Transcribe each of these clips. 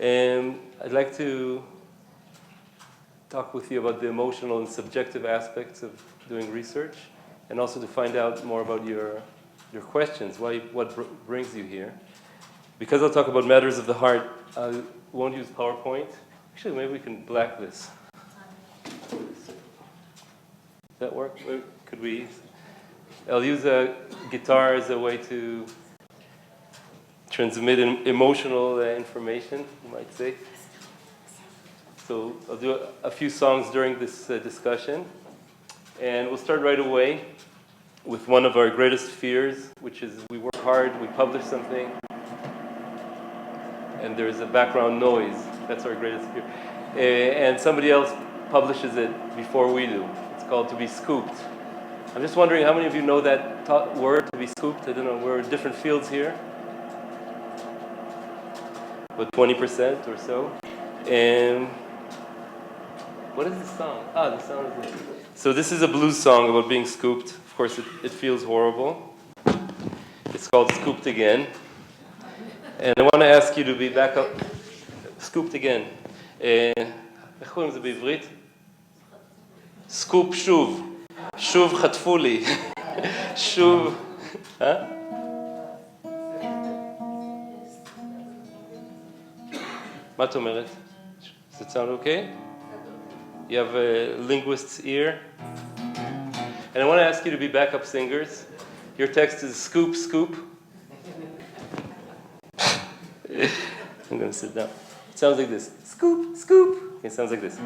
I'd like to talk with you about the emotional and subjective aspects of doing research, and also to find out more about your questions, what brings you here. Because I'll talk about matters of the heart, I won't use PowerPoint. Actually, maybe we can black this. Does that work? Could we? I'll use a guitar as a way to transmit emotional information, you might say. So I'll do a few songs during this discussion. And we'll start right away with one of our greatest fears, which is we work hard, we publish something, and there's a background noise. That's our greatest fear. And somebody else publishes it before we do. It's called to be scooped. I'm just wondering how many of you know that word, to be scooped? I don't know, we're in different fields here. About 20% or so. And what is this song? The song is this. So this is a blues song about being scooped. Of course, it feels horrible. It's called Scooped Again. And I want to ask you to be back up. Scooped again. איך קוראים לזה בעברית? סקופ שוב. שוב חטפו לי. שוב. מה את אומרת? Does it sound okay? You have a linguist's ear? And I want to ask you to be backup singers. Your text is scoop, scoop. I'm going to sit down. It sounds like this. Scoop, scoop. It sounds like this.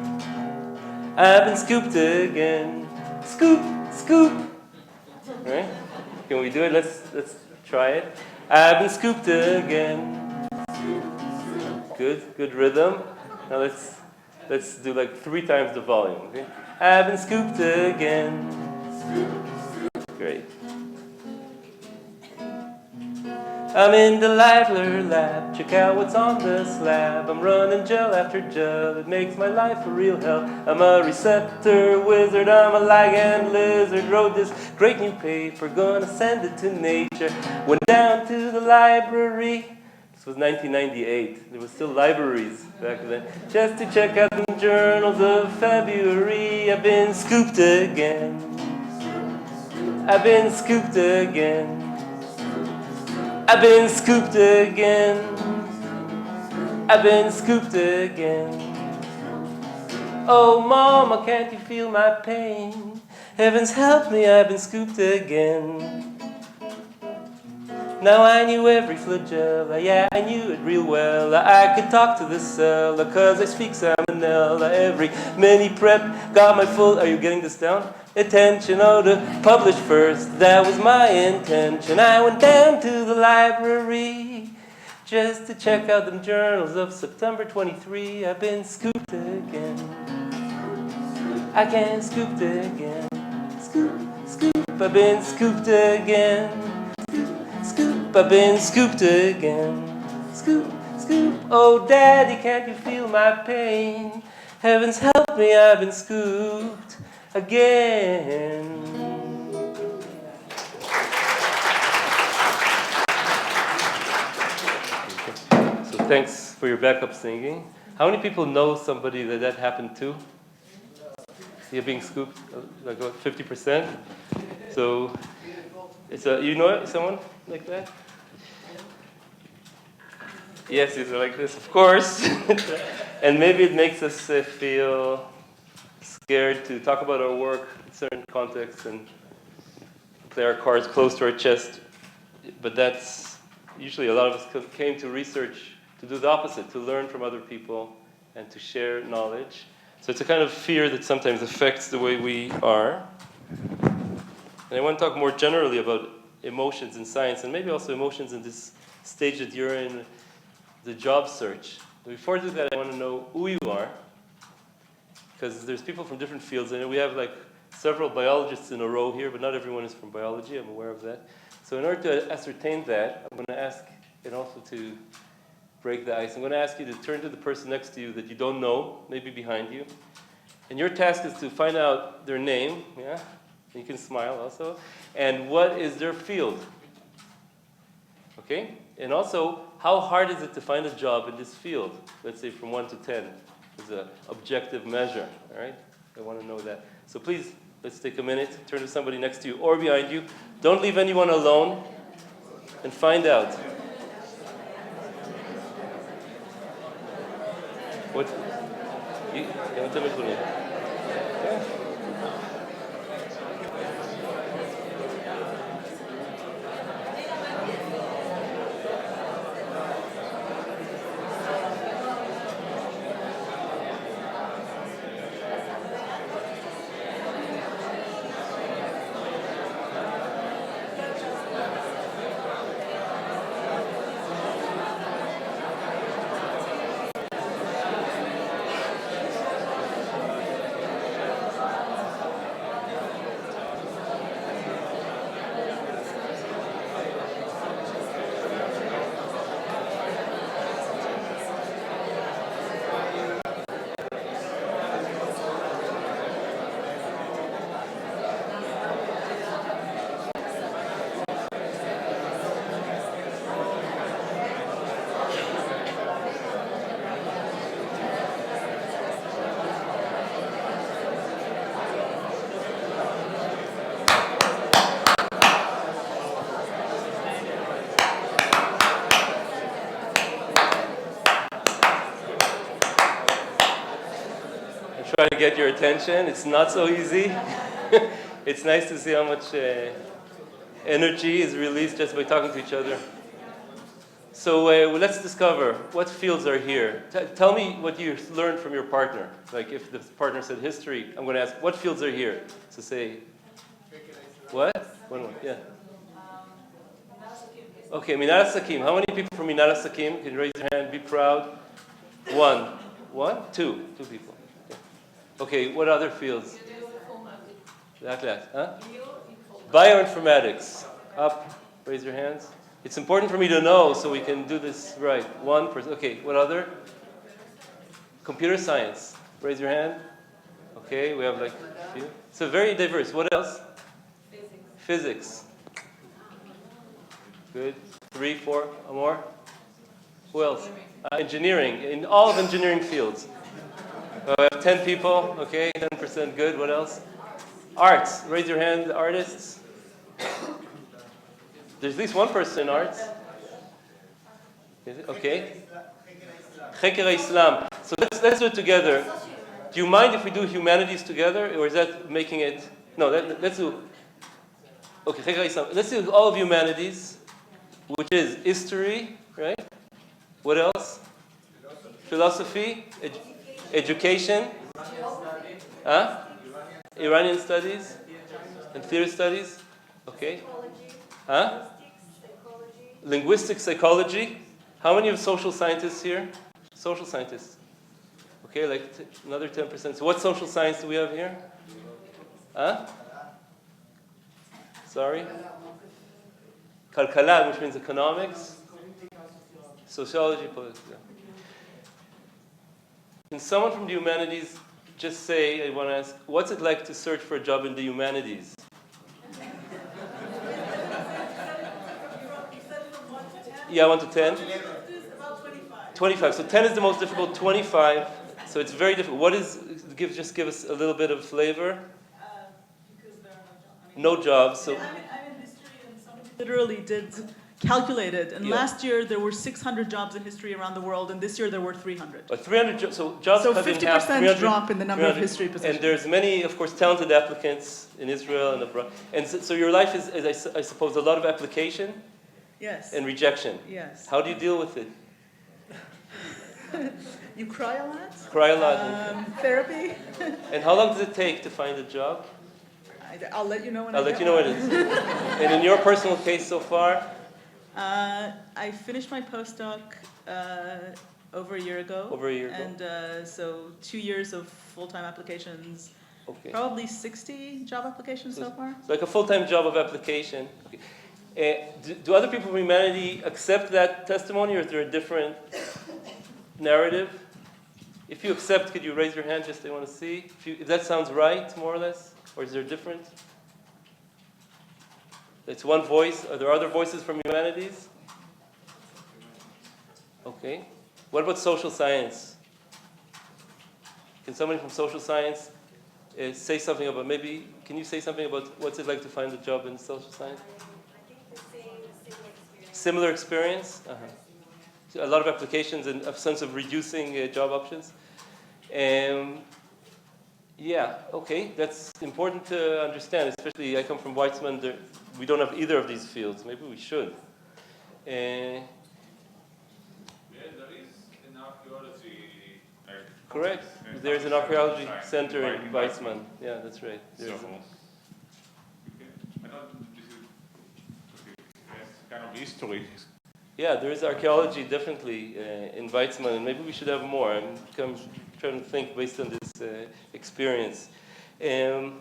I've been scooped again. Scoop, scoop. Right? Can we do it? Let's try it. I've been scooped again. Good rhythm. Now let's do like 3 times the volume. Okay? I've been scooped again. Great. I'm in the Livler lab, check out what's on the slab. I'm running gel after gel, it makes my life a real hell. I'm a receptor wizard, I'm a ligand lizard. Wrote this great new paper, gonna send it to Nature. Went down to the library, this was 1998, there was still libraries back then. Just to check out the journals of February. I've been scooped again. I've been scooped again. I've been scooped again. I've been scooped again. Oh, Mama, can't you feel my pain? Heavens help me, I've been scooped again. Now I knew every flagella, yeah, I knew it real well. I could talk to the cellar, cause I speak salmonella. Every mini prep got my full, are you getting this down? Attention, to publish first, that was my intention. I went down to the library just to check out them journals of September 23. I've been scooped again. I can't scooped again. Scoop, scoop, I've been scooped again. Scoop, I've been scooped again. Scoop, scoop, oh Daddy, can't you feel my pain? Heavens help me, I've been scooped again. So thanks for your backup singing. How many people know somebody that happened to? You're being scooped, like what, 50%? So you know someone like that? Yes, it's like this, of course. And maybe it makes us feel scared to talk about our work in certain contexts and play our cards close to our chest. But that's usually a lot of us came to research to do the opposite, to learn from other people and to share knowledge. So it's a kind of fear that sometimes affects the way we are. And I want to talk more generally about emotions in science, and maybe also emotions in this stage that you're in, the job search. But before I do that, I want to know who you are, because there's people from different fields, and we have like several biologists in a row here, but not everyone is from biology, I'm aware of that. So in order to ascertain that, I'm going to ask, and also to break the ice, I'm going to ask you to turn to the person next to you that you don't know, maybe behind you. And your task is to find out their name, yeah? You can smile also. And what is their field? Okay? And also, how hard is it to find a job in this field? Let's say from 1 to 10 is an objective measure, all right? I want to know that. So please, let's take a minute, turn to somebody next to you or behind you. Don't leave anyone alone, and find out. What? Try to get your attention. It's not so easy. It's nice to see how much energy is released just by talking to each other. So let's discover what fields are here. Tell me what you learned from your partner. Like if the partner said history, I'm going to ask, what fields are here? So say, what? One more, yeah. Okay, Minat Sakim. How many people from Minat Sakim? Can you raise your hand? Be proud. One? Two people. Okay, what other fields? Huh? Bioinformatics. Up, raise your hands. It's important for me to know so we can do this right. One person. Okay, what other? Computer science. Raise your hand. Okay, we have like a few. So very diverse. What else? Physics. Good. 3, 4, more? Who else? Engineering. In all of engineering fields. We have 10 people, okay, 10% good. What else? Arts. Raise your hand, artists. There's at least one person in arts. Is it? Okay. Cheker Islam. So let's do it together. Do you mind if we do humanities together, or is that making it? No, let's do. Okay, Cheker Islam. Let's do all of humanities, which is history, right? What else? Philosophy. Education, Iranian studies, and theater studies, okay, linguistic psychology. How many of social scientists here? Social scientists, okay, like another 10%. So what social science do we have here? Sorry, Kalkala, which means economics, sociology, politics. Yeah. Can someone from the humanities just say, I want to ask, what's it like to search for a job in the humanities? Yeah, 1 to 10? About 25. 25. So 10 is the most difficult, 25. So it's very difficult. What is, just give us a little bit of flavor. Because there are no jobs. So I'm in history, and somebody literally did calculated. And last year there were 600 jobs in history around the world, and this year there were 300. 300 so jobs So cut in half, 50% drop in the number of history positions. And there's many, of course, talented applicants in Israel and abroad. And so your life is I suppose, a lot of application Yes. and rejection. Yes. How do you deal with it? You cry a lot? Cry a lot. Therapy? And how long does it take to find a job? I'll let you know when I'll let you know what it is. And in your personal case so far? I finished my postdoc over a year ago. Over a year ago. And so 2 years of full-time applications. Okay. Probably 60 job applications so far. It's like a full-time job of application. Okay. Do other people from humanity accept that testimony, or is there a different narrative? If you accept, could you raise your hand just they want to see? If that sounds right, more or less, or is there different? It's one voice. Are there other voices from humanities? Okay. What about social science? Can somebody from social science say something about, maybe, can you say something about what's it like to find a job in social science? I think the same experience. Similar experience? Uh-huh. So a lot of applications and a sense of reducing job options. Yeah, okay, that's important to understand, especially I come from Weizmann, we don't have either of these fields. Maybe we should. Yeah, there is an archaeology. Correct. There's an archaeology center in Weizmann. Yeah, that's right. So, I know this is kind of history. Yeah, there is archaeology definitely in Weizmann, and maybe we should have more. I'm trying to think based on this experience. You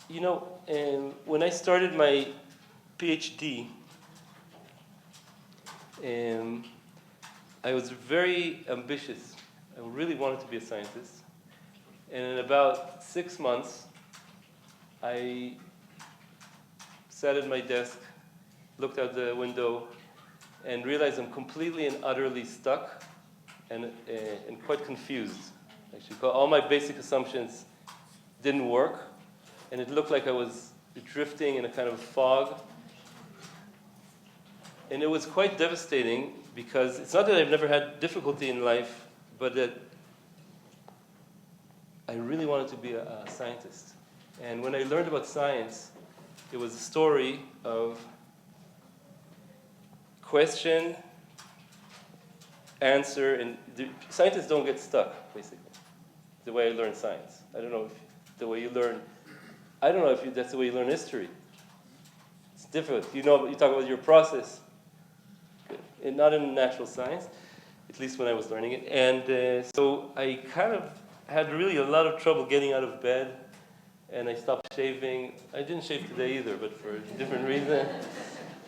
know, when I started my PhD, I was very ambitious. I really wanted to be a scientist. And in about 6 months, I sat at my desk, looked out the window, and realized I'm completely and utterly stuck and quite confused. Actually, all my basic assumptions didn't work, and it looked like I was drifting in a kind of fog. And it was quite devastating because it's not that I've never had difficulty in life, but that I really wanted to be a scientist. And when I learned about science, it was a story of question, answer, and scientists don't get stuck, basically, the way I learned science. I don't know if the way you learn, I don't know if that's the way you learn history. It's different. You talk about your process. And not in natural science, at least when I was learning it. And so I kind of had really a lot of trouble getting out of bed, and I stopped shaving. I didn't shave today either, but for a different reason.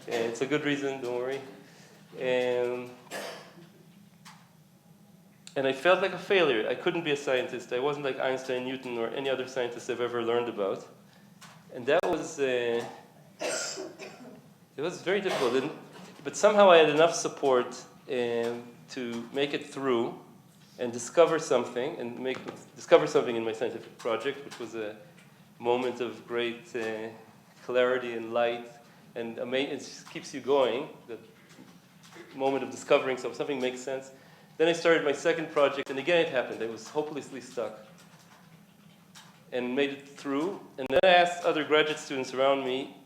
And it's a good reason, don't worry. And I felt like a failure. I couldn't be a scientist. I wasn't like Einstein, Newton, or any other scientist I've ever learned about. And that was, it was very difficult. But somehow I had enough support to make it through and discover something, and discover something in my scientific project, which was a moment of great clarity and light, and it just keeps you going, the moment of discovering something makes sense. Then I started my second project, and again it happened. I was hopelessly stuck and made it through. And then I asked other graduate students around me,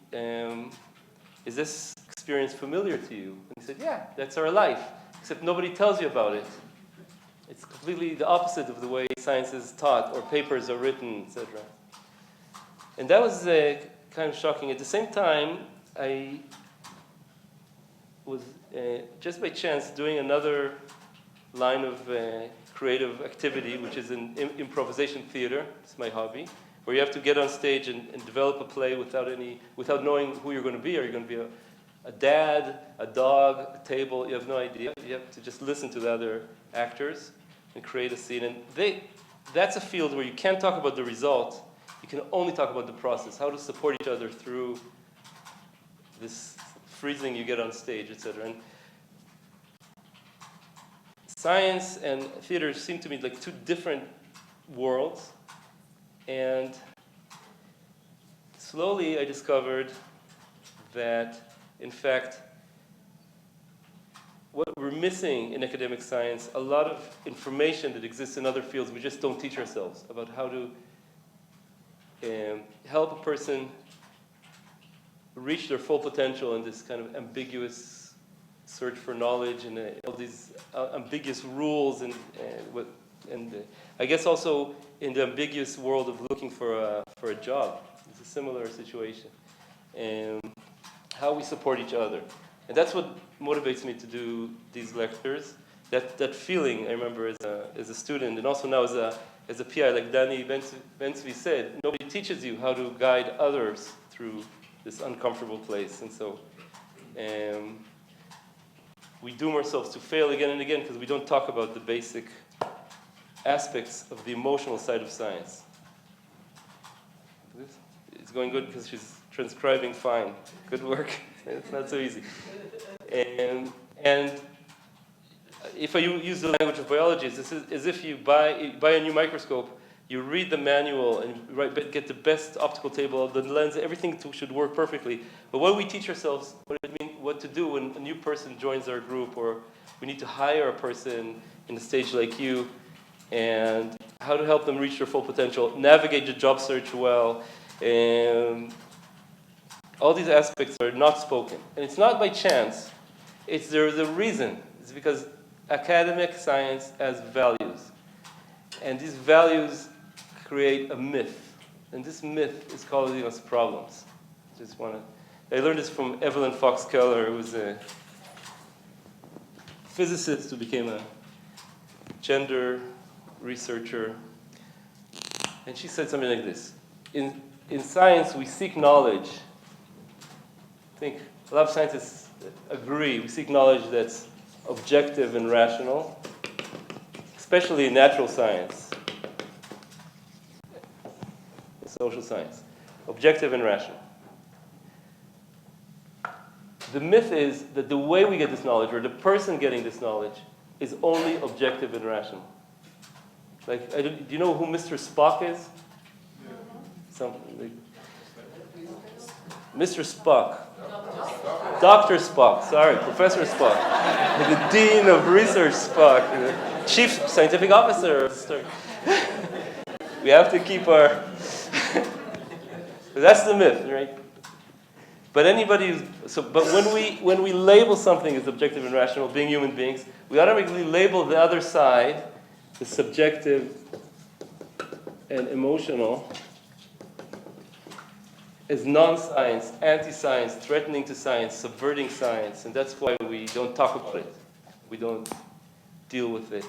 is this experience familiar to you? And he said, yeah, that's our life, except nobody tells you about it. It's completely the opposite of the way science is taught or papers are written, etc. And that was kind of shocking. At the same time, I was just by chance doing another line of creative activity, which is in improvisation theater. It's my hobby, where you have to get on stage and develop a play without knowing who you're going to be. Are you going to be a dad, a dog, a table? You have no idea. You have to just listen to the other actors and create a scene. And that's a field where you can't talk about the result. You can only talk about the process, how to support each other through this freezing you get on stage, etc. And science and theater seem to me like two different worlds. And slowly I discovered that, in fact, what we're missing in academic science, a lot of information that exists in other fields, we just don't teach ourselves about how to help a person reach their full potential in this kind of ambiguous search for knowledge and all these ambiguous rules and I guess also in the ambiguous world of looking for a job. It's a similar situation. How we support each other. And that's what motivates me to do these lectures. That feeling I remember as a student, and also now as a PI, like Ben-Zvi said, nobody teaches you how to guide others through this uncomfortable place. And so we doom ourselves to fail again and again because we don't talk about the basic aspects of the emotional side of science. It's going good because she's transcribing fine. Good work. It's not so easy. And if I use the language of biology, it's as if you buy a new microscope, you read the manual and get the best optical table, the lens, everything should work perfectly. But what do we teach ourselves? What to do when a new person joins our group, or we need to hire a person in a stage like you, and how to help them reach their full potential, navigate the job search well. All these aspects are not spoken. And it's not by chance. There's a reason. It's because academic science has values. And these values create a myth. And this myth is causing us problems. I learned this from Evelyn Fox Keller, who was a physicist who became a gender researcher. And she said something like this. In science, we seek knowledge. I think a lot of scientists agree. We seek knowledge that's objective and rational, especially in natural science, social science, objective and rational. The myth is that the way we get this knowledge, or the person getting this knowledge, is only objective and rational. Like, do you know who Mr. Spock is? Mr. Spock. Dr. Spock, sorry, Professor Spock. The Dean of Research Spock, the Chief Scientific Officer. We have to keep our... That's the myth, right? But when we label something as objective and rational, being human beings, we automatically label the other side, the subjective and emotional, as non-science, anti-science, threatening to science, subverting science, and that's why we don't talk about it. We don't deal with it.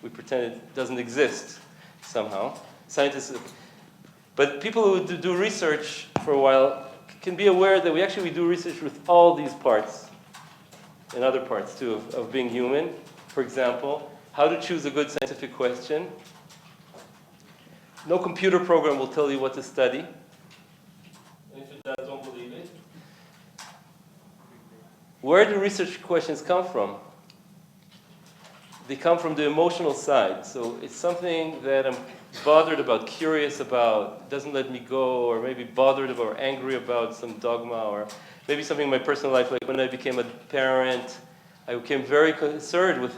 We pretend it doesn't exist somehow. Scientists, but people who do research for a while can be aware that we do research with all these parts, and other parts too, of being human. For example, how to choose a good scientific question. No computer program will tell you what to study. Don't believe it. Where do research questions come from? They come from the emotional side. So it's something that I'm bothered about, curious about, doesn't let me go, or maybe bothered about, or angry about some dogma, or maybe something in my personal life, like when I became a parent, I became very concerned with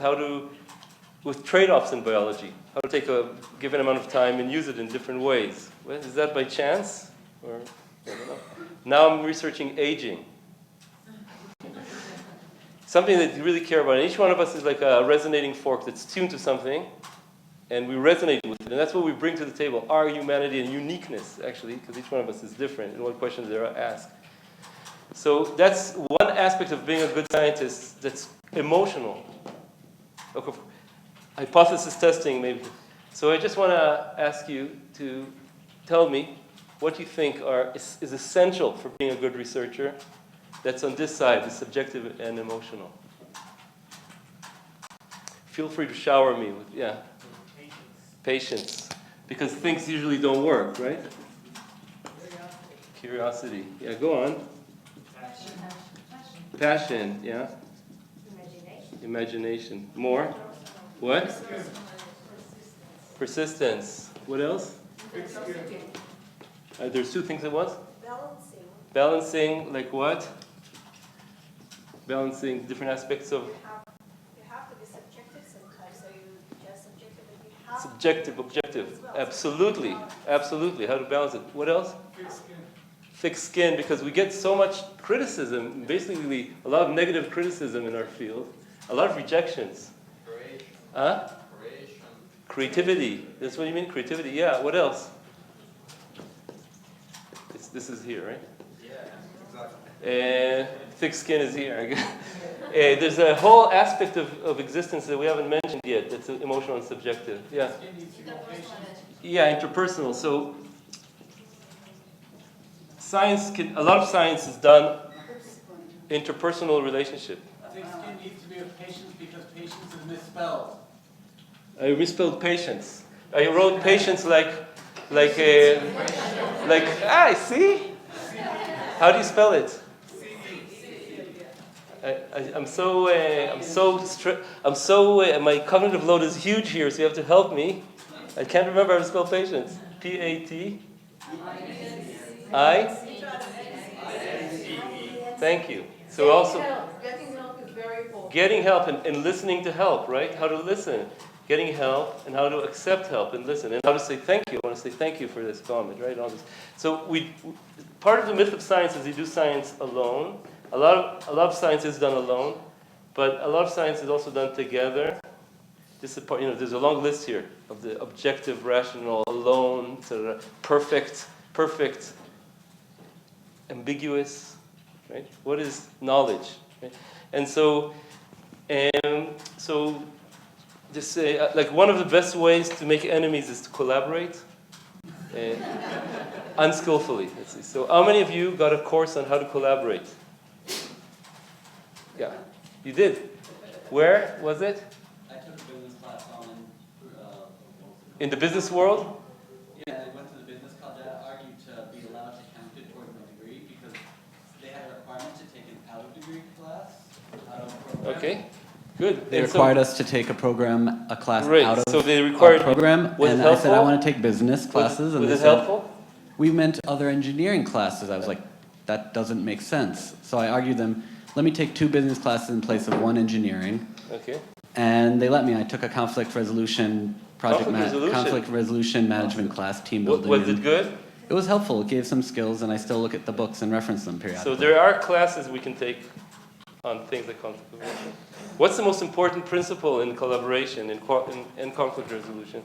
with trade-offs in biology, how to take a given amount of time and use it in different ways. Well, is that by chance? Or I don't know. Now I'm researching aging. Something that you really care about. And each one of us is like a resonating fork that's tuned to something, and we resonate with it. And that's what we bring to the table, our humanity and uniqueness, actually, because each one of us is different in what questions they're asked. So that's one aspect of being a good scientist that's emotional. Okay. Hypothesis testing, maybe. So I just want to ask you to tell me what you think is essential for being a good researcher that's on this side, the subjective and emotional. Feel free to shower me with, patience. Because things usually don't work, right? Curiosity. Yeah, go on. Passion, yeah. Imagination. More? What? Persistence. What else? There's two things at once? Balancing. Balancing, like what? Balancing different aspects of... You have to be subjective sometimes, so you just subjective, and you have Subjective, objective. Absolutely. Absolutely. How to balance it. What else? Thick skin, because we get so much criticism, basically a lot of negative criticism in our field, a lot of rejections. Creation. Huh? Creation. Creativity. That's what you mean? Creativity. Yeah. What else? This is here, right? Yeah, exactly. Thick skin is here. There's a whole aspect of existence that we haven't mentioned yet that's emotional and subjective. Yeah. Yeah, interpersonal. So a lot of science is done interpersonal relationship. Thick skin needs to be of patience because patience is misspelled. I misspelled patience. I wrote patience see? How do you spell it? My cognitive load is huge here, so you have to help me. I can't remember how to spell patience. P-A-T? I? Thank you. So also, Getting help is very important. getting help and listening to help, right? How to listen. Getting help and how to accept help and listen. And how to say thank you. I want to say thank you for this comment, right? All this. So part of the myth of science is you do science alone. A lot of science is done alone, but a lot of science is also done together. This is part, there's a long list here of the objective, rational, alone, sort of perfect, ambiguous, right? What is knowledge? Right? And so this like one of the best ways to make enemies is to collaborate unskillfully. Let's see. So how many of you got a course on how to collaborate? Yeah, you did. Where was it? I took a business class on In the business world? Yeah, I went to the business college. I argued to be allowed to count it towards my degree because they had a requirement to take an out-of-degree class, out-of-program. Okay, good. They And required us to take a class Right, out of so they required- our program, was it and I said I helpful? want to take business classes, and Was they it said helpful? we meant other engineering classes. I was like, that doesn't make sense. So I argued them, let me take 2 business classes in place of 1 engineering, Okay. and they let me. I took a conflict resolution Resolution. conflict resolution management class, team building. Was it and good? It was helpful. It gave some skills, and I still look at the books and reference them periodically. So there are classes we can take on things like conflict resolution. What's the most important principle in collaboration, in conflict resolution?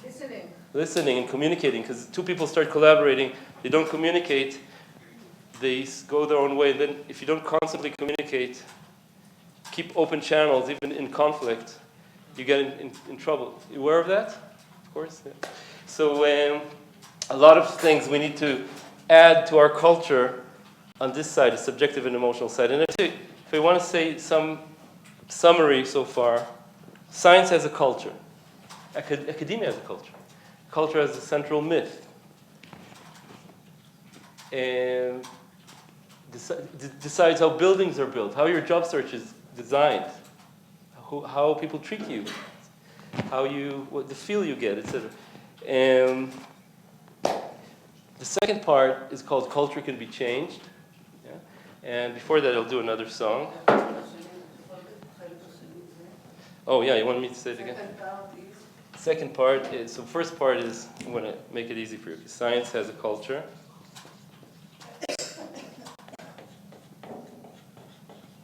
Listening. Listening and communicating, because 2 people start collaborating, they don't communicate, they go their own way. And then if you don't constantly communicate, keep open channels, even in conflict, you get in trouble. You aware of that? Of course. Yeah. So a lot of things we need to add to our culture on this side, the subjective and emotional side. And if I want to say some summary so far, science has a culture. Academia has a culture. Culture has a central myth. And decides how buildings are built, how your job search is designed, how people treat you, what the feel you get, etc. And the second part is called Culture Can Be Changed. Yeah? And before that, I'll do another song. Oh yeah, you want me to say it again? Second part is, so first part is, I'm going to make it easy for you. Science has a culture.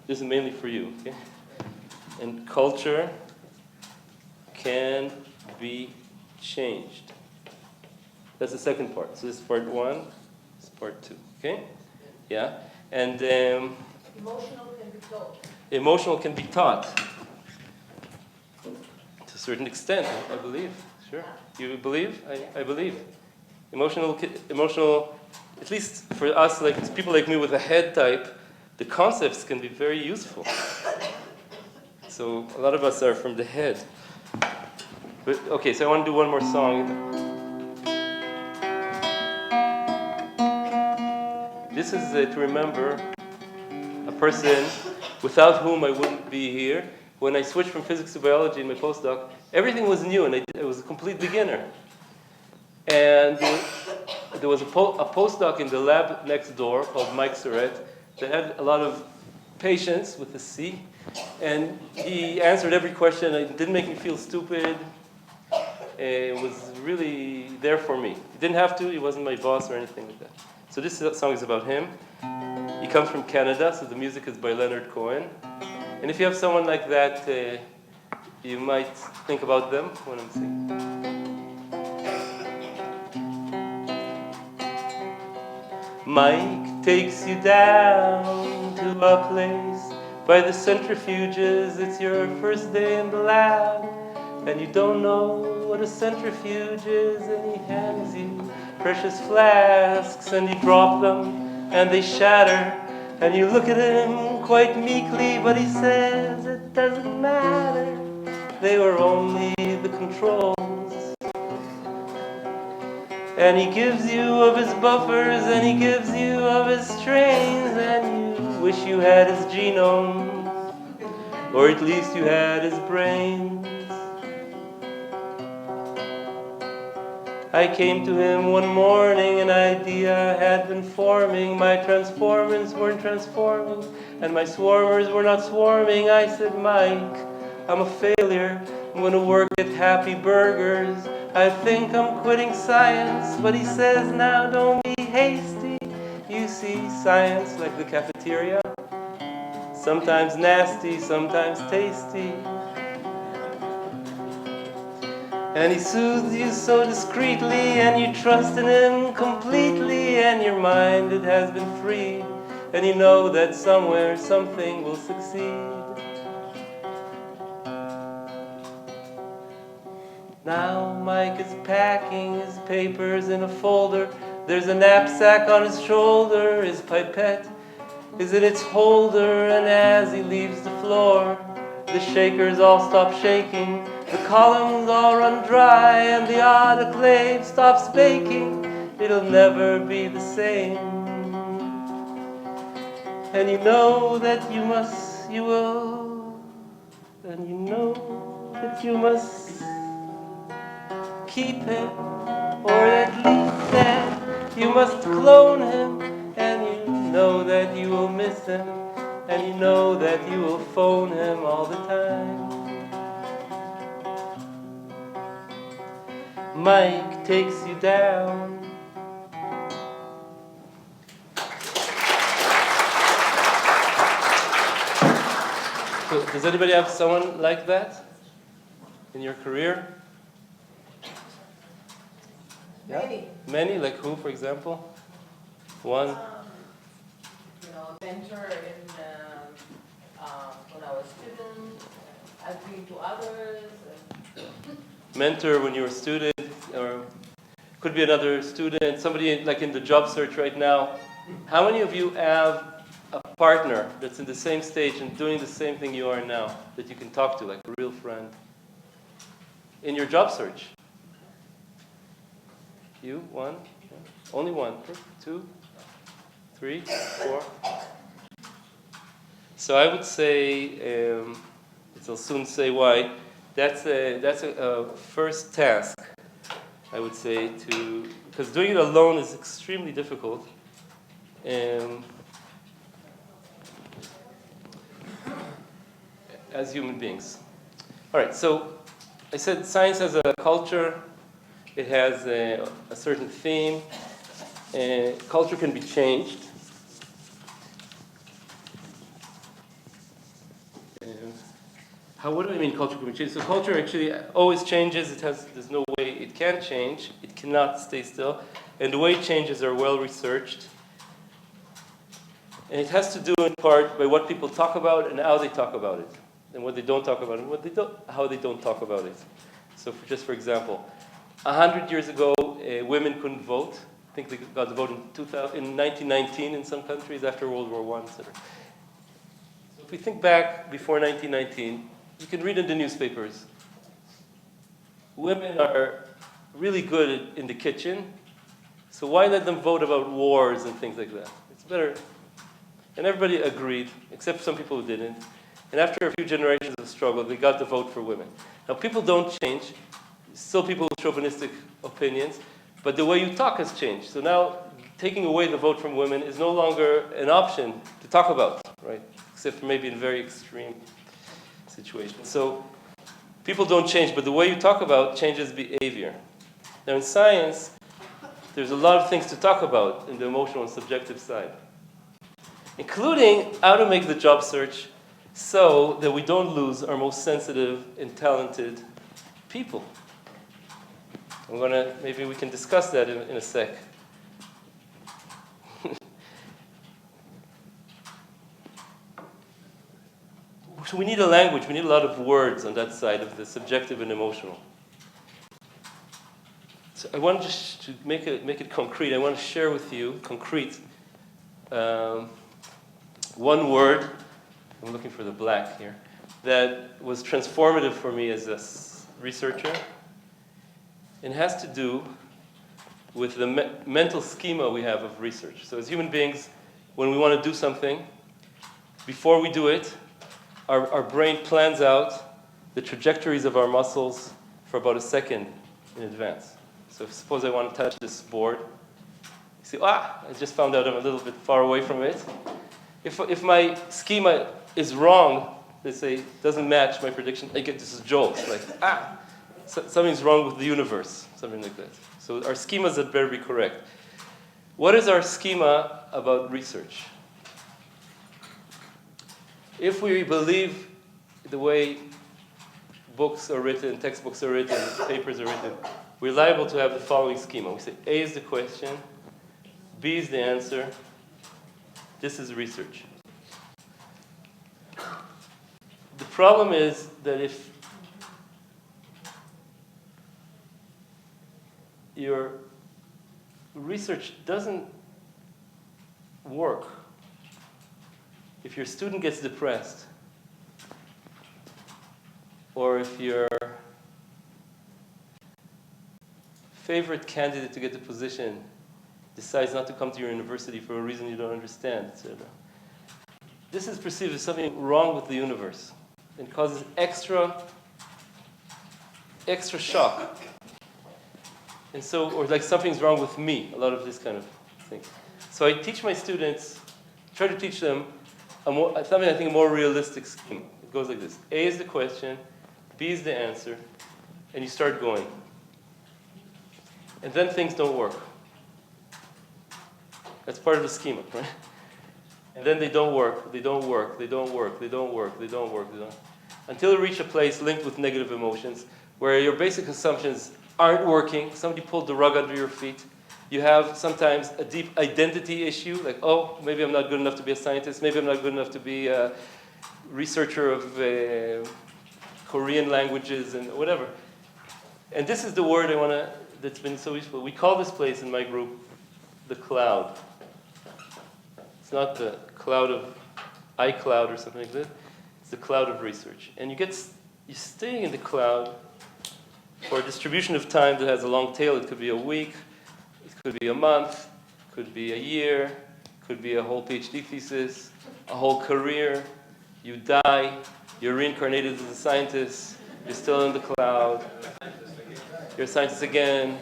This is mainly for you, okay? And culture can be changed. That's the second part. So this is part 1, this is part 2, okay? Yeah? And Emotional can be taught. emotional can be taught. To a certain extent, I believe. Sure. You believe? I believe. Emotional, at least for us, like people like me with a head type, the concepts can be very useful. So a lot of us are from the head. But okay, so I want to do one more song. This is to remember a person without whom I wouldn't be here. When I switched from physics to biology in my postdoc, everything was new, and I was a complete beginner. And there was a postdoc in the lab next door called Mike Surratt that had a lot of patience with a C, and he answered every question. It didn't make me feel stupid. It was really there for me. He didn't have to. He wasn't my boss or anything like that. So this song is about him. He comes from Canada, so the music is by Leonard Cohen. And if you have someone like that, you might think about them when I'm singing. Mike takes you down to a place by the centrifuges. It's your first day in the lab, and you don't know what a centrifuge is, and he hands you precious flasks, and you drop them, and they shatter, and you look at him quite meekly, but he says it doesn't matter, they were only the controls. And he gives you of his buffers, and he gives you of his strains, and you wish you had his genome, or at least you had his brains. I came to him one morning, an idea had been forming. My transformers weren't transforming, and my swarmers were not swarming. I said, Mike, I'm a failure. I'm going to work at Happy Burgers. I think I'm quitting science. But he says, now don't be hasty. You see, science, like the cafeteria, sometimes nasty, sometimes tasty. And he soothes you so discreetly, and you trust in him completely, and your mind, it has been freed, and you know that somewhere something will succeed. Now Mike is packing his papers in a folder. There's a knapsack on his shoulder. His pipette is in its holder, and as he leaves the floor, the shakers all stop shaking. The columns all run dry, and the autoclave stops baking. It'll never be the same. And you know that you will, and you know that you must keep him, or at least that you must clone him, and you know that you will miss him, and you know that you will phone him all the time. Mike takes you down. So, does anybody have someone like that in your career? Yeah? Many? Like who, for example? One? Mentor when I was a student. I've been to others. Mentor when you were a student, or could be another student, somebody like in the job search right now. How many of you have a partner that's in the same stage and doing the same thing you are now, that you can talk to, like a real friend? In your job search? You? One? Only one? Two? Three? Four? So I would say, I'll soon say why, that's a first task, I would say, because doing it alone is extremely difficult. As human beings. All right, so I said science has a culture. It has a certain theme. Culture can be changed. What do I mean culture can be changed? So culture actually always changes. There's no way it can change. It cannot stay still. And the way it changes are well researched. And it has to do in part by what people talk about and how they talk about it. And what they don't talk about and how they don't talk about it. So just for example, 100 years ago, women couldn't vote. I think they got the vote in 1919 in some countries after World War I, etc. So if we think back before 1919, you can read in the newspapers. Women are really good in the kitchen, so why let them vote about wars and things like that? It's better. And everybody agreed, except some people who didn't. And after a few generations of struggle, they got the vote for women. Now, people don't change. Still people with chauvinistic opinions, but the way you talk has changed. So now, taking away the vote from women is no longer an option to talk about, right? Except maybe in very extreme situations. So people don't change, but the way you talk about changes behavior. Now, in science, there's a lot of things to talk about in the emotional and subjective side, including how to make the job search so that we don't lose our most sensitive and talented people. Maybe we can discuss that in a sec. So we need a language, we need a lot of words on that side of the subjective and emotional. So I want just to make it concrete. I want to share with you, concrete, one word, I'm looking for the black here, that was transformative for me as a researcher. It has to do with the mental schema we have of research. So as human beings, when we want to do something, before we do it, our brain plans out the trajectories of our muscles for about a second in advance. So suppose I want to touch this board. You see, I just found out I'm a little bit far away from it. If my schema is wrong, let's say, doesn't match my prediction, I get this jolt, like, something's wrong with the universe, something like that. So our schemas had better be correct. What is our schema about research? If we believe the way books are written, textbooks are written, papers are written, we're liable to have the following schema. We say A is the question, B is the answer, this is research. The problem is that if your research doesn't work, if your student gets depressed, or if your favorite candidate to get the position decides not to come to your university for a reason you don't understand, etc. This is perceived as something wrong with the universe and causes extra shock. And so, or like something's wrong with me, a lot of this kind of thing. So I teach my students, try to teach them something I think a more realistic scheme. It goes like this. A is the question, B is the answer, and you start going. And then things don't work. That's part of the schema, right? And then they don't work, they don't work, they don't work, they don't work, they don't work, they don't. Until you reach a place linked with negative emotions where your basic assumptions aren't working, somebody pulled the rug under your feet. You have sometimes a deep identity issue, like, maybe I'm not good enough to be a scientist, maybe I'm not good enough to be a researcher of Korean languages and whatever. And this is the word that's been so useful. We call this place in my group the cloud. It's not the cloud of iCloud or something like that. It's the cloud of research. And you're staying in the cloud for a distribution of time that has a long tail. It could be a week, it could be a month, it could be a year, it could be a whole PhD thesis, a whole career. You die, you're reincarnated as a scientist, you're still in the cloud, you're a scientist again,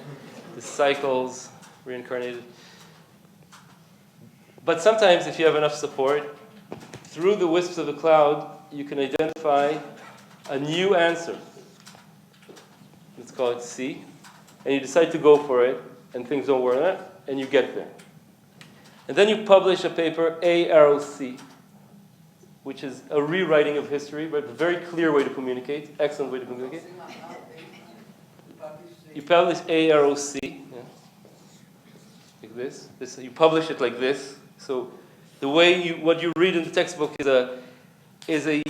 the cycles, reincarnated. But sometimes if you have enough support, through the wisps of the cloud, you can identify a new answer. Let's call it C. And you decide to go for it, and things don't work, and you get there. And then you publish a paper, A-C, which is a rewriting of history, but a very clear way to communicate, excellent way to communicate. You publish A-C, like this. You publish it like this. So the way what you read in the textbook is a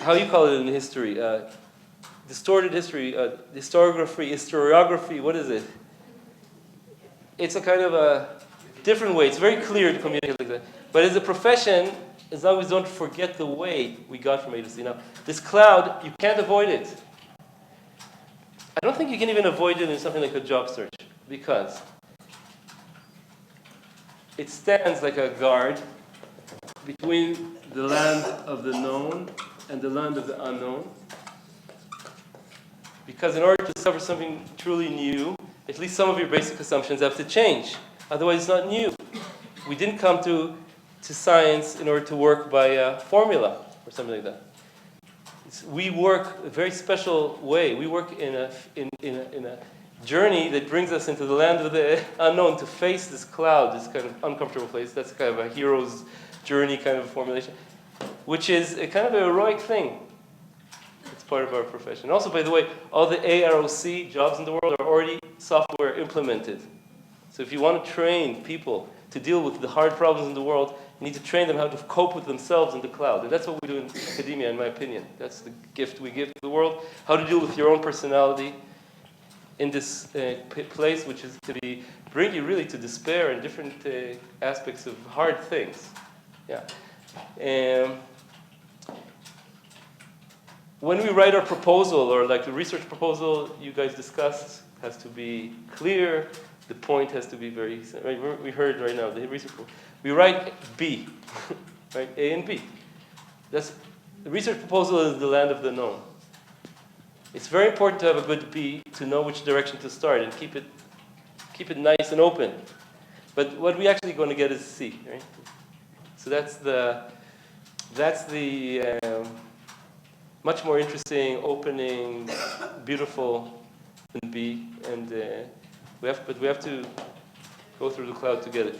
how you call it in history? Distorted history, historiography, what is it? It's a kind of a different way. It's very clear to communicate like that. But as a profession, as long as we don't forget the way we got from A to C. Now, this cloud, you can't avoid it. I don't think you can even avoid it in something like a job search, because it stands like a guard between the land of the known and the land of the unknown. Because in order to discover something truly new, at least some of your basic assumptions have to change. Otherwise, it's not new. We didn't come to science in order to work by a formula or something like that. We work a very special way. We work in a journey that brings us into the land of the unknown, to face this cloud, this kind of uncomfortable place. That's kind of a hero's journey kind of formulation, which is a kind of a heroic thing. It's part of our profession. Also, by the way, all the AROC jobs in the world are already software implemented. So if you want to train people to deal with the hard problems in the world, you need to train them how to cope with themselves in the cloud. And that's what we do in academia, in my opinion. That's the gift we give to the world. How to deal with your own personality in this place, which is to bring you really to despair and different aspects of hard things. Yeah. When we write our proposal, or like the research proposal you guys discussed, has to be clear. The point has to be very. We heard right now the research proposal. We write B. right? A and B. The research proposal is the land of the known. It's very important to have a good B to know which direction to start and keep it nice and open. But what we're actually going to get is C, right? So that's the much more interesting, opening, beautiful than B, and we have to go through the cloud to get it.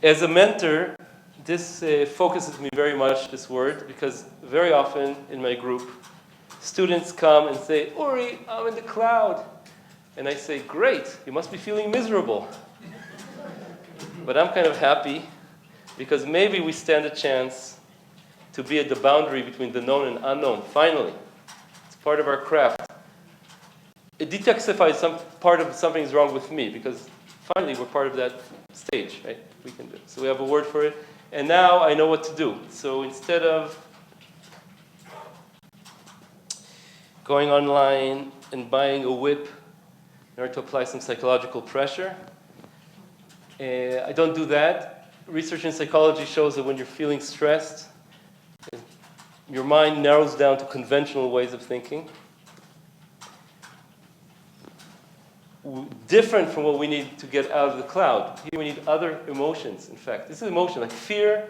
As a mentor, this focuses me very much, this word, because very often in my group, students come and say, Uri, I'm in the cloud. And I say, great, you must be feeling miserable. But I'm kind of happy, because maybe we stand a chance to be at the boundary between the known and unknown, finally. It's part of our craft. It detoxifies some part of something's wrong with me, because finally we're part of that stage, right? We can do it. So we have a word for it. And now I know what to do. So instead of going online and buying a whip in order to apply some psychological pressure, I don't do that. Research in psychology shows that when you're feeling stressed, your mind narrows down to conventional ways of thinking. Different from what we need to get out of the cloud. Here we need other emotions, in fact. This is emotion, like fear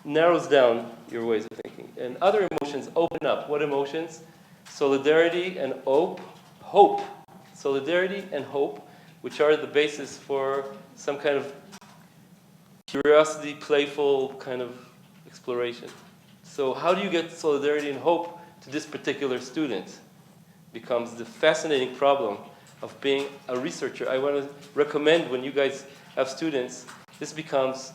narrows down your ways of thinking. And other emotions open up. What emotions? Solidarity and hope. Solidarity and hope, which are the basis for some kind of curiosity, playful kind of exploration. So how do you get solidarity and hope to this particular student? Becomes the fascinating problem of being a researcher. I want to recommend when you guys have students, this becomes,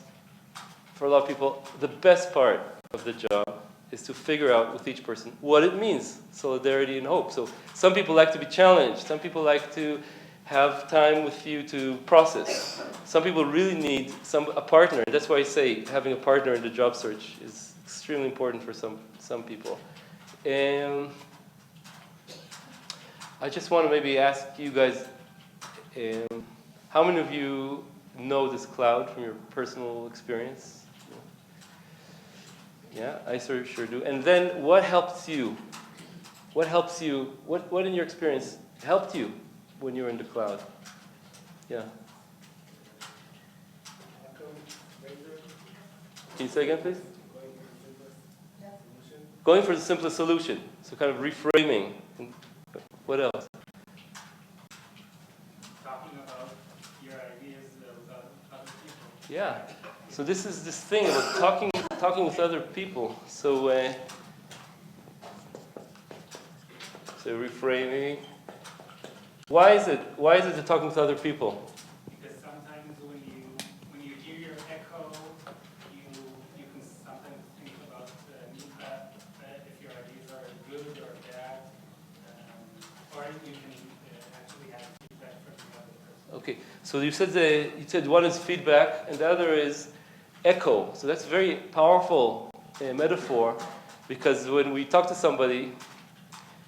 for a lot of people, the best part of the job is to figure out with each person what it means, solidarity and hope. So some people like to be challenged. Some people like to have time with you to process. Some people really need a partner. That's why I say having a partner in the job search is extremely important for some people. And I just want to maybe ask you guys, how many of you know this cloud from your personal experience? Yeah, I sure do. And then what helps you? What in your experience helped you when you were in the cloud? Yeah. Can you say again, please? Going for the simplest solution. So kind of reframing. What else? Talking about your ideas with other people. Yeah. So this is this thing about talking with other people. So reframing. Why is it the talking with other people? Because sometimes when you hear your echo, you can sometimes think about if your ideas are good or bad, or you can actually have feedback from the other person. Okay. So you said one is feedback and the other is echo. So that's a very powerful metaphor, because when we talk to somebody,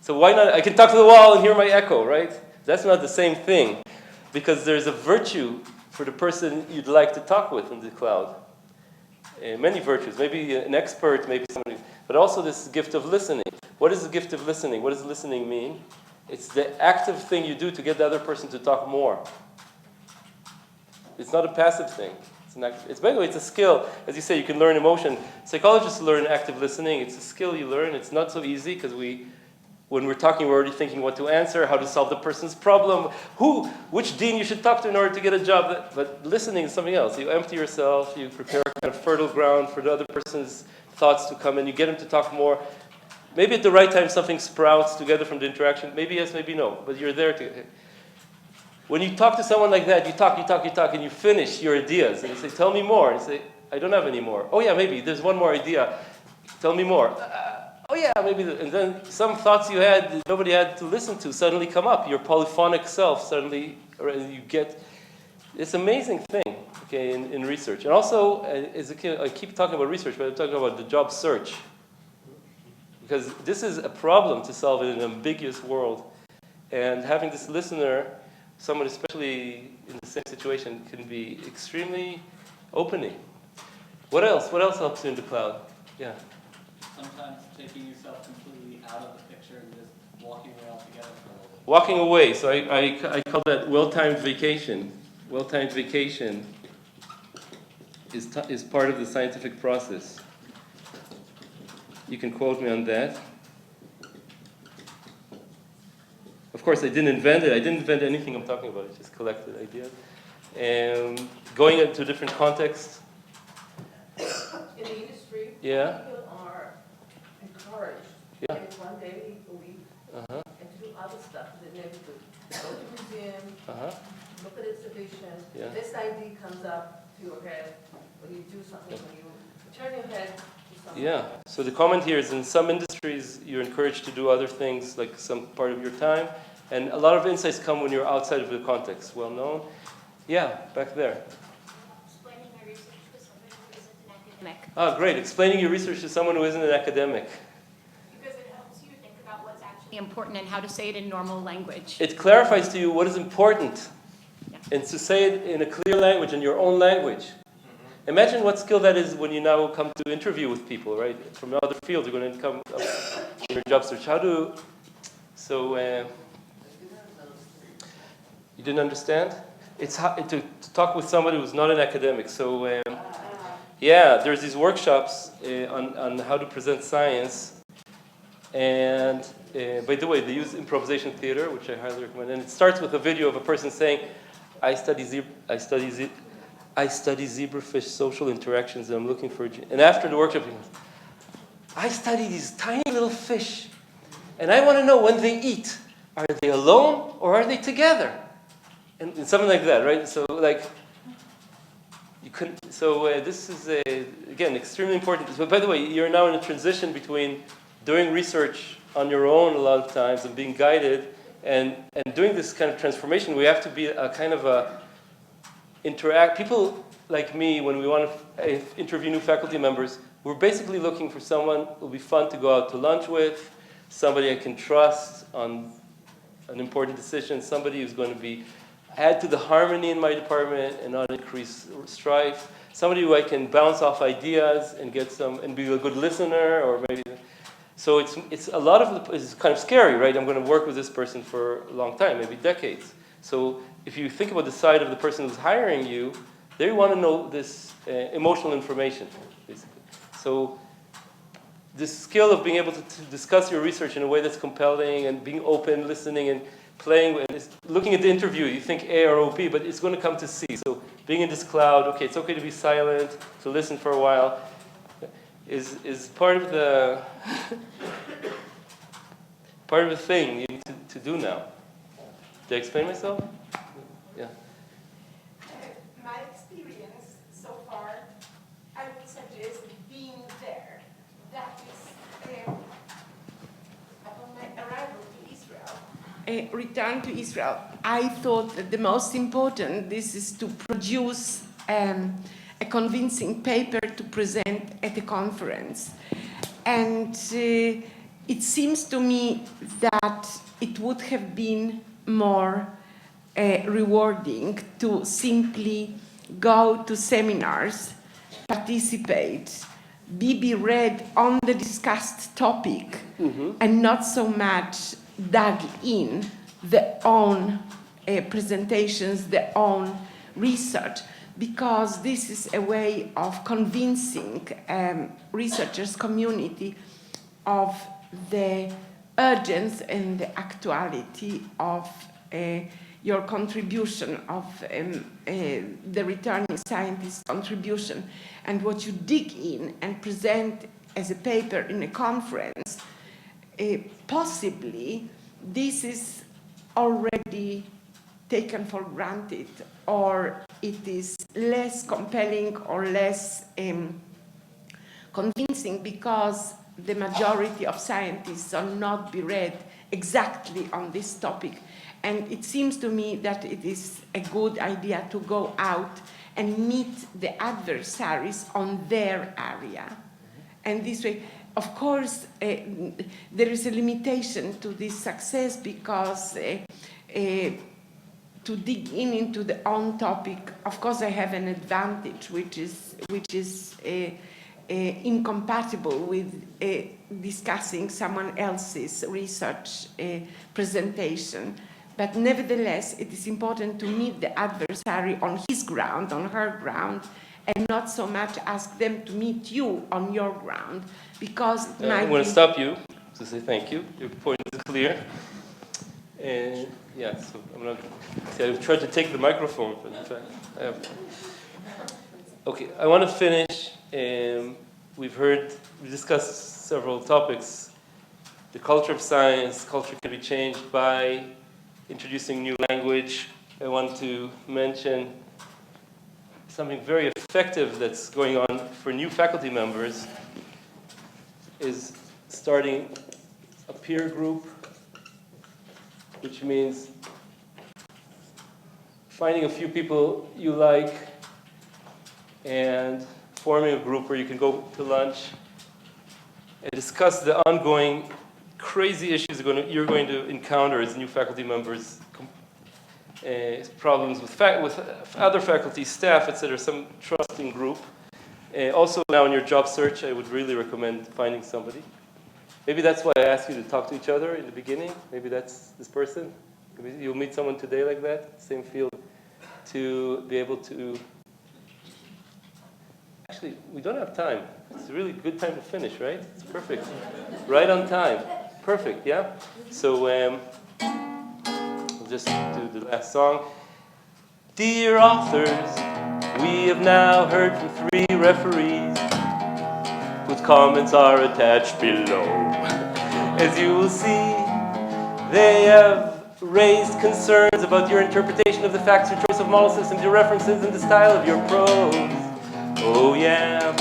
so why not? I can talk to the wall and hear my echo, right? That's not the same thing, because there's a virtue for the person you'd like to talk with in the cloud. Many virtues, maybe an expert, maybe somebody, but also this gift of listening. What is the gift of listening? What does listening mean? It's the active thing you do to get the other person to talk more. It's not a passive thing. By the way, it's a skill. As you say, you can learn emotion. Psychologists learn active listening. It's a skill you learn. It's not so easy, because when we're talking, we're already thinking what to answer, how to solve the person's problem, which dean you should talk to in order to get a job. But listening is something else. You empty yourself. You prepare a kind of fertile ground for the other person's thoughts to come in. You get them to talk more. Maybe at the right time something sprouts together from the interaction. Maybe yes, maybe no. But you're there to... When you talk to someone like that, you talk, and you finish your ideas. And you say, tell me more. And you say, I don't have any more. Oh yeah, maybe. There's one more idea. Tell me more. Oh yeah, maybe. And then some thoughts you had, nobody had to listen to, suddenly come up. Your polyphonic self suddenly, you get... It's an amazing thing, okay, in research. And also, as a kid, I keep talking about research, but I'm talking about the job search. Because this is a problem to solve in an ambiguous world. And having this listener, someone especially in the same situation, can be extremely opening. What else? What else helps you in the cloud? Yeah. Sometimes taking yourself completely out of the picture and just walking away altogether for a little bit. Walking away. So I call that well-timed vacation. Well-timed vacation is part of the scientific process. You can quote me on that. Of course, I didn't invent it. I didn't invent anything I'm talking about. I just collected ideas. Going into different contexts. In the industry, Yeah. people are encouraged Yeah. to get 1 day a week Uh-huh. and to do other stuff that they never do. Go to museum, Uh-huh. look at exhibition. Yeah. This idea comes up to your head when you do something, when you turn your head to something. Yeah. So the comment here is in some industries, you're encouraged to do other things, like some part of your time. And a lot of insights come when you're outside of the context. Well known. Yeah, back there. Explaining my research to somebody who isn't an academic. Ah, great. Explaining your research to someone who isn't an academic. Because it helps you think about what's actually important and how to say it in normal language. It clarifies to you what is important. Yeah. And to say it in a clear language, in your own language. Imagine what skill that is when you now come to interview with people, right? From other fields, you're going to come up in your job search. You didn't understand? It's to talk with somebody who's not an academic. So, yeah, there's these workshops on how to present science. And by the way, they use Improvisation Theater, which I highly recommend. And it starts with a video of a person saying, I study zebrafish social interactions, and I'm looking for. And after the workshop, he goes, I study these tiny little fish, and I want to know when they eat. Are they alone or are they together? And something like that, right? So like, you couldn't. So this is again extremely important. But by the way, you're now in a transition between doing research on your own a lot of times and being guided, and doing this kind of transformation. We have to be a kind of a people like me, when we want to interview new faculty members, we're basically looking for someone who'll be fun to go out to lunch with, somebody I can trust on an important decision, somebody who's going to add to the harmony in my department and not increase strife, somebody who I can bounce off ideas and and be a good listener, or maybe. So it's a lot of it's kind of scary, right? I'm going to work with this person for a long time, maybe decades. So if you think about the side of the person who's hiring you, they want to know this emotional information, basically. So this skill of being able to discuss your research in a way that's compelling and being open, listening, and playing, and looking at the interview, you think A or O, B, but it's going to come to C. So being in this cloud, okay, it's okay to be silent, to listen for a while, is part of the thing you need to do now. Did I explain myself? Yeah. My experience so far, I would suggest being there. That is, upon my arrival to Israel, return to Israel, I thought that the most important, this is to produce a convincing paper to present at a conference. And it seems to me that it would have been more rewarding to simply go to seminars, participate, be read on the discussed topic, and not so much dug in their own presentations, their own research, because this is a way of convincing researchers community of the urgency and the actuality of your contribution, of the returning scientist's contribution. And what you dig in and present as a paper in a conference, possibly this is already taken for granted, or it is less compelling or less convincing because the majority of scientists will not be read exactly on this topic. And it seems to me that it is a good idea to go out and meet the adversaries on their area. And this way, of course, there is a limitation to this success because to dig into the own topic. Of course, I have an advantage, which is incompatible with discussing someone else's research presentation. But nevertheless, it is important to meet the adversary on his ground, on her ground, and not so much ask them to meet you on your ground, because it might I'm going to stop you to say thank you. Your point is clear. And yeah, so I'm going to see, I've tried to take the microphone, but in fact, I have. Okay, I want to finish. We've discussed several topics. The culture of science, culture can be changed by introducing new language. I want to mention something very effective that's going on for new faculty members is starting a peer group, which means finding a few people you like and forming a group where you can go to lunch and discuss the ongoing crazy issues you're going to encounter as new faculty members, problems with other faculty, staff, etc., some trusting group. Also now in your job search, I would really recommend finding somebody. Maybe that's why I asked you to talk to each other in the beginning. Maybe that's this person. Maybe you'll meet someone today like that, same field, to be able to... Actually, we don't have time. It's a really good time to finish, right? It's perfect. Right on time. Perfect, yeah? So we'll just do the last song. Dear authors, we have now heard from 3 referees whose comments are attached below. As you will see, they have raised concerns about your interpretation of the facts, your choice of model systems, your references, and the style of your prose. Oh yeah.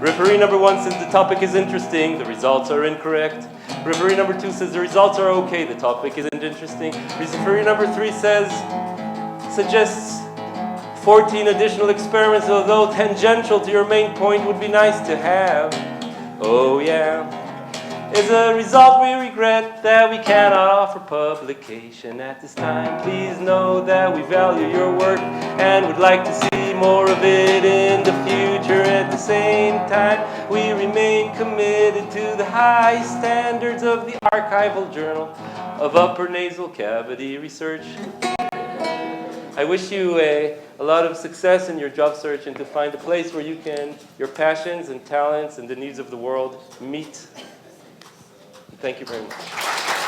Referee number 1 says the topic is interesting, the results are incorrect. Referee number 2 says the results are okay, the topic isn't interesting. Referee number 3 suggests 14 additional experiments, although tangential to your main point, would be nice to have. Oh yeah. As a result, we regret that we cannot offer publication at this time. Please know that we value your work and would like to see more of it in the future. At the same time, we remain committed to the high standards of the Archival Journal of Upper Nasal Cavity Research. I wish you a lot of success in your job search and to find a place where you can, your passions and talents and the needs of the world meet. Thank you very much.